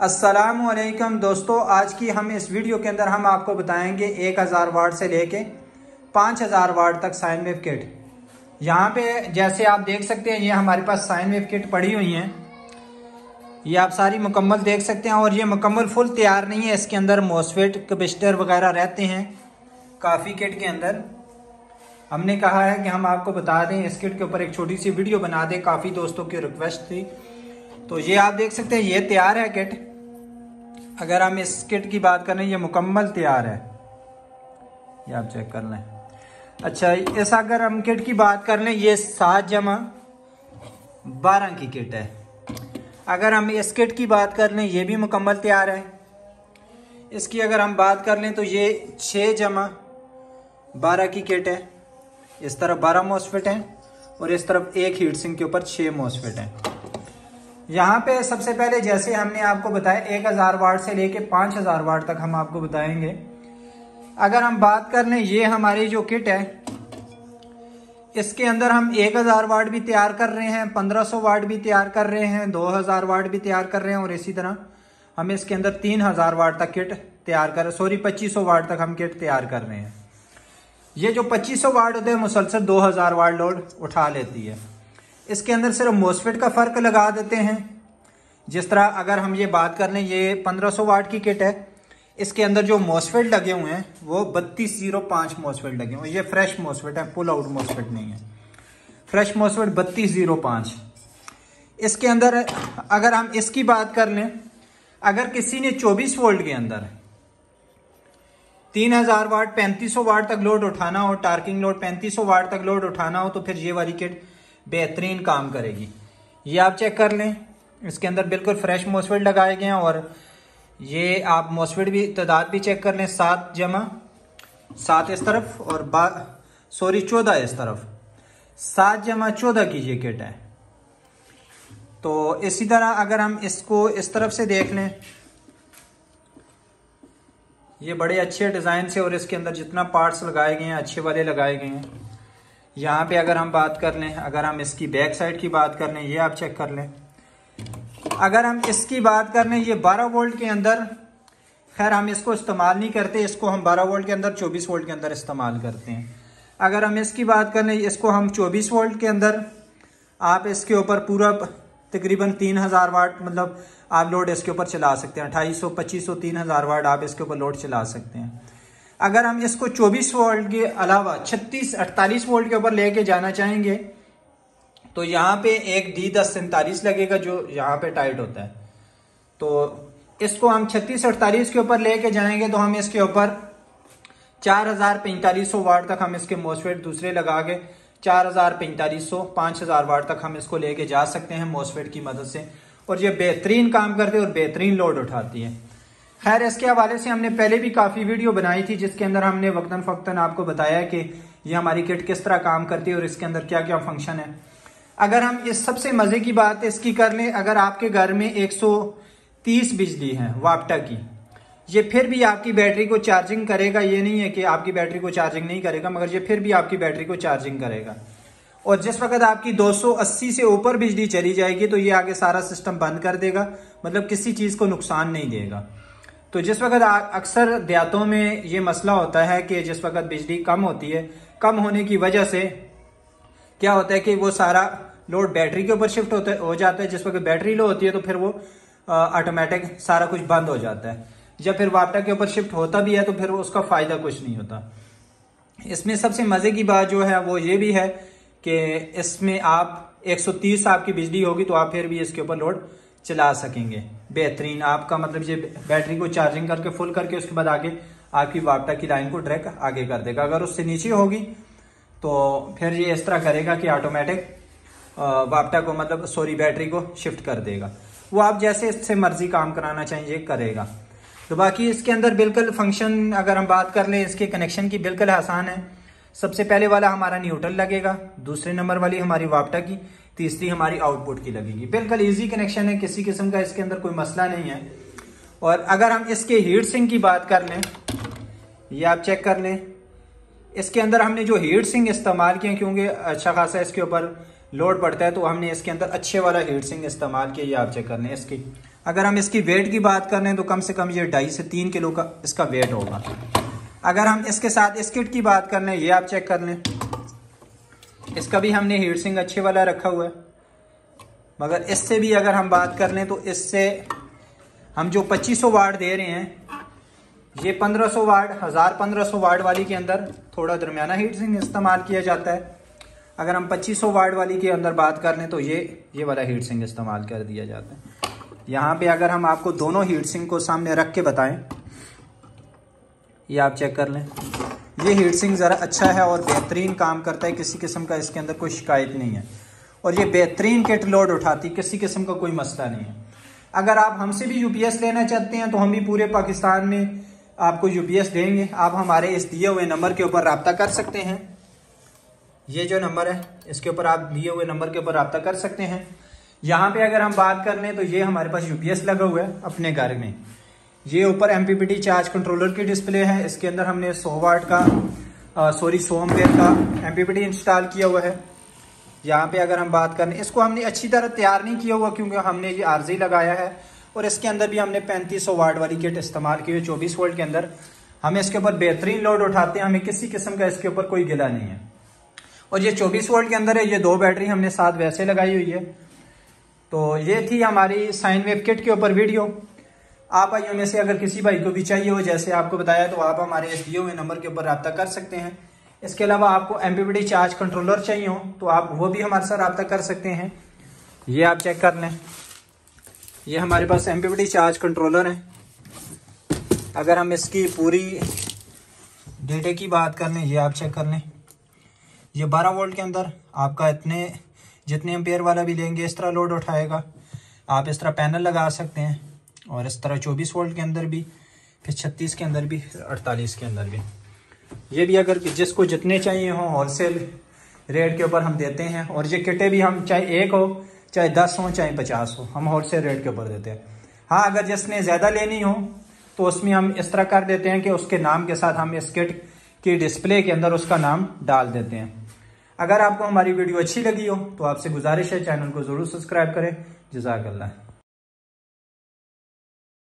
अस्सलामुअलैकुम दोस्तों, आज की हम इस वीडियो के अंदर हम आपको बताएंगे 1000 वाट से लेके 5000 वाट तक साइन वेव किट। यहाँ पे जैसे आप देख सकते हैं ये हमारे पास साइन वेव किट पड़ी हुई हैं। ये आप सारी मुकम्मल देख सकते हैं और ये मुकम्मल फुल तैयार नहीं है। इसके अंदर मॉसफेट कैपेसिटर वगैरह रहते हैं काफ़ी किट के अंदर। हमने कहा है कि हम आपको बता दें, इस किट के ऊपर एक छोटी सी वीडियो बना दें, काफ़ी दोस्तों की रिक्वेस्ट थी। तो ये आप देख सकते हैं ये तैयार है किट। अगर हम इस किट की बात करें ये मुकम्मल तैयार है, ये आप चेक कर लें। अच्छा, इस अगर हम किट की बात कर लें ये 7/12 की किट है। अगर हम इस किट की बात कर लें ये भी मुकम्मल तैयार है। इसकी अगर हम बात कर लें तो ये 6/12 की किट है। इस तरफ 12 मॉसफेट हैं और इस तरफ एक हीट सिंक के ऊपर 6 मॉसफेट हैं। यहाँ पे सबसे पहले जैसे हमने आपको बताया 1000 वाट से लेके 5000 वाट तक हम आपको बताएंगे। अगर हम बात कर लें ये हमारी जो किट है इसके अंदर हम 1000 वाट भी तैयार कर रहे हैं, 1500 वाट भी तैयार कर रहे हैं, 2000 वाट भी तैयार कर रहे हैं और इसी तरह हम इसके अंदर 3000 वाट तक किट तैयार कर 2500 वाट तक हम किट तैयार कर रहे हैं। ये जो 2500 वाट होते हैं मुसलसल 2000 वाट लोड उठा लेती है। इसके अंदर सिर्फ मॉसफेट का फ़र्क लगा देते हैं। जिस तरह अगर हम ये बात कर लें ये 1500 वाट की किट है, इसके अंदर जो मॉसफेट लगे हुए हैं वो 3205 मॉसफेट लगे हुए हैं। ये फ्रेश मॉसफेट है, पुल आउट मॉसफेट नहीं है, फ्रेश मॉसफेट 3205। इसके अंदर अगर हम इसकी बात कर लें, अगर किसी ने 24 वोल्ट के अंदर 3000 वाट 3500 वाट तक लोड उठाना हो, टार्किंग लोड 3500 वाट तक लोड उठाना हो, तो फिर ये वाली किट बेहतरीन काम करेगी। ये आप चेक कर लें, इसके अंदर बिल्कुल फ्रेश मॉसफेट लगाए गए हैं और ये आप मॉसफेट भी तादाद भी चेक कर लें, 7/7 इस तरफ और 14 इस तरफ, 7/14 की ये किट है। तो इसी तरह अगर हम इसको इस तरफ से देख लें, ये बड़े अच्छे डिज़ाइन से और इसके अंदर जितना पार्ट्स लगाए गए हैं अच्छे वाले लगाए गए हैं। यहाँ पे अगर हम बात कर लें, अगर हम इसकी बैक साइड की बात कर लें, ये आप चेक कर लें। अगर हम इसकी बात कर लें ये 12 वोल्ट के अंदर, खैर हम इसको इस्तेमाल नहीं करते, इसको हम 12 वोल्ट के अंदर 24 वोल्ट के अंदर इस्तेमाल करते हैं। अगर हम इसकी बात कर लें इसको हम 24 वोल्ट के अंदर आप इसके ऊपर पूरा तकरीबन 3000 वाट मतलब आप लोड इसके ऊपर चला सकते हैं। 2800 2500 3000 वाट आप इसके ऊपर लोड चला सकते हैं। अगर हम इसको 24 वोल्ट के अलावा 36-48 वोल्ट के ऊपर लेके जाना चाहेंगे तो यहाँ पे एक D1047 लगेगा जो यहाँ पे टाइट होता है। तो इसको हम 36-48 के ऊपर लेके जाएंगे तो हम इसके ऊपर 4500 वाट तक हम इसके मॉसफेट दूसरे लगा के 4500-5000 वाट तक हम इसको लेके जा सकते हैं मॉसफेट की मदद से, और ये बेहतरीन काम करते हैं और बेहतरीन लोड उठाती है। खैर इसके हवाले से हमने पहले भी काफ़ी वीडियो बनाई थी जिसके अंदर हमने वक्तन फ़क्तन आपको बताया कि ये हमारी किट किस तरह काम करती है और इसके अंदर क्या क्या फंक्शन है। अगर हम इस सबसे मज़े की बात इसकी कर लें, अगर आपके घर में 130 बिजली है वापटा की, ये फिर भी आपकी बैटरी को चार्जिंग करेगा। ये नहीं है कि आपकी बैटरी को चार्जिंग नहीं करेगा, मगर ये फिर भी आपकी बैटरी को चार्जिंग करेगा। और जिस वक्त आपकी 280 से ऊपर बिजली चली जाएगी तो ये आगे सारा सिस्टम बंद कर देगा, मतलब किसी चीज़ को नुकसान नहीं देगा। तो जिस वक्त अक्सर देहातों में ये मसला होता है कि जिस वक्त बिजली कम होती है, कम होने की वजह से क्या होता है कि वो सारा लोड बैटरी के ऊपर शिफ्ट हो जाता है। जिस वक्त बैटरी लो होती है तो फिर वो ऑटोमेटिक सारा कुछ बंद हो जाता है। जब फिर वापटा के ऊपर शिफ्ट होता भी है तो फिर उसका फ़ायदा कुछ नहीं होता। इसमें सबसे मज़े की बात जो है वो ये भी है कि इसमें आप 130 आपकी बिजली होगी तो आप फिर भी इसके ऊपर लोड चला सकेंगे बेहतरीन। आपका मतलब ये बैटरी को चार्जिंग करके फुल करके उसके बाद आगे आपकी वापटा की लाइन को डायरेक्ट आगे कर देगा। अगर उससे नीचे होगी तो फिर ये इस तरह करेगा कि ऑटोमेटिक वापटा को मतलब बैटरी को शिफ्ट कर देगा। वो आप जैसे इससे मर्जी काम कराना चाहिए करेगा। तो बाकी इसके अंदर बिल्कुल फंक्शन अगर हम बात कर लें इसके कनेक्शन की बिल्कुल आसान है। सबसे पहले वाला हमारा न्यूट्रल लगेगा, दूसरे नंबर वाली हमारी वापटा की, तीसरी हमारी आउटपुट की लगेगी। बिल्कुल इजी कनेक्शन है, किसी किस्म का इसके अंदर कोई मसला नहीं है। और अगर हम इसके हीट सिंक की बात कर लें, ये आप चेक कर लें, इसके अंदर हमने जो हीट सिंक इस्तेमाल किया क्योंकि अच्छा खासा इसके ऊपर लोड पड़ता है तो हमने इसके अंदर अच्छे वाला हीट सिंक इस्तेमाल किया। ये आप चेक कर लें, इसकी अगर हम इसकी वेट की बात करें तो कम से कम ये 2.5 से 3 किलो का इसका वेट होगा। अगर हम इसके साथ इस किट की बात कर लें, ये आप चेक कर लें, इसका भी हमने हीट सिंक अच्छे वाला रखा हुआ है। मगर इससे भी अगर हम बात कर लें तो इससे हम जो 2500 वाट दे रहे हैं, ये 1500 वाट 1500 वाट वाली के अंदर थोड़ा दरमियाना हीट सिंक इस्तेमाल किया जाता है। अगर हम 2500 वाट वाली के अंदर बात कर लें तो ये वाला हीट सिंक इस्तेमाल कर दिया जाता है। यहाँ पे अगर हम आपको दोनों हीट सिंक को सामने रख के बताएं, ये आप चेक कर लें, ये हीट सिंक ज़रा अच्छा है और बेहतरीन काम करता है, किसी किस्म का इसके अंदर कोई शिकायत नहीं है और ये बेहतरीन किट लोड उठाती, किसी किस्म का कोई मसला नहीं है। अगर आप हमसे भी यूपीएस लेना चाहते हैं तो हम भी पूरे पाकिस्तान में आपको यूपीएस देंगे। आप हमारे इस दिए हुए नंबर के ऊपर रब्ता कर सकते हैं। ये जो नंबर है इसके ऊपर आप दिए हुए नंबर के ऊपर रब्ता कर सकते हैं। यहाँ पे अगर हम बात कर लें तो ये हमारे पास यूपीएस लगा हुआ है अपने घर में। ये ऊपर एमपीपीटी चार्ज कंट्रोलर की डिस्प्ले है, इसके अंदर हमने 100 वाट का 100 एम्पेयर का एमपीपीटी इंस्टॉल किया हुआ है। यहाँ पे अगर हम बात करें, इसको हमने अच्छी तरह तैयार नहीं किया हुआ क्योंकि हमने ये आरजी लगाया है और इसके अंदर भी हमने 3500 वाट वाली किट इस्तेमाल की हुई 24 वोल्ट के अंदर। हम इसके ऊपर बेहतरीन लोड उठाते हैं, हमें किसी किस्म का इसके ऊपर कोई गिला नहीं है। और ये 24 वोल्ट के अंदर है, ये 2 बैटरी हमने साथ वैसे लगाई हुई है। तो ये थी हमारी साइन वेव किट के ऊपर वीडियो। आप भाइयों में से अगर किसी भाई को भी चाहिए हो जैसे आपको बताया तो आप हमारे इस दिए हुए नंबर के ऊपर रब्ता कर सकते हैं। इसके अलावा आपको एमपीपीटी चार्ज कंट्रोलर चाहिए हो तो आप वो भी हमारे साथ रब्ता कर सकते हैं। ये आप चेक कर लें, ये हमारे पास एमपीपीटी चार्ज कंट्रोलर है। अगर हम इसकी पूरी डेटे की बात कर लें, ये आप चेक कर लें, ये 12 वोल्ट के अंदर आपका जितने एम्पेयर वाला भी लेंगे इस तरह लोड उठाएगा। आप इस तरह पैनल लगा सकते हैं और इस तरह 24 वोल्ट के अंदर भी, फिर 36 के अंदर भी, 48 के अंदर भी। ये भी अगर जिसको जितने चाहिए हो होलसेल रेट के ऊपर हम देते हैं। और ये किटें भी हम चाहे 1 हो, चाहे 10 हो, चाहे 50 हो, हम होलसेल रेट के ऊपर देते हैं। हाँ, अगर जिसने ज़्यादा लेनी हो तो उसमें हम इस तरह कर देते हैं कि उसके नाम के साथ हम इस किट की डिस्प्ले के अंदर उसका नाम डाल देते हैं। अगर आपको हमारी वीडियो अच्छी लगी हो तो आपसे गुजारिश है चैनल को ज़रूर सब्सक्राइब करें। जज़ाकल्लाह।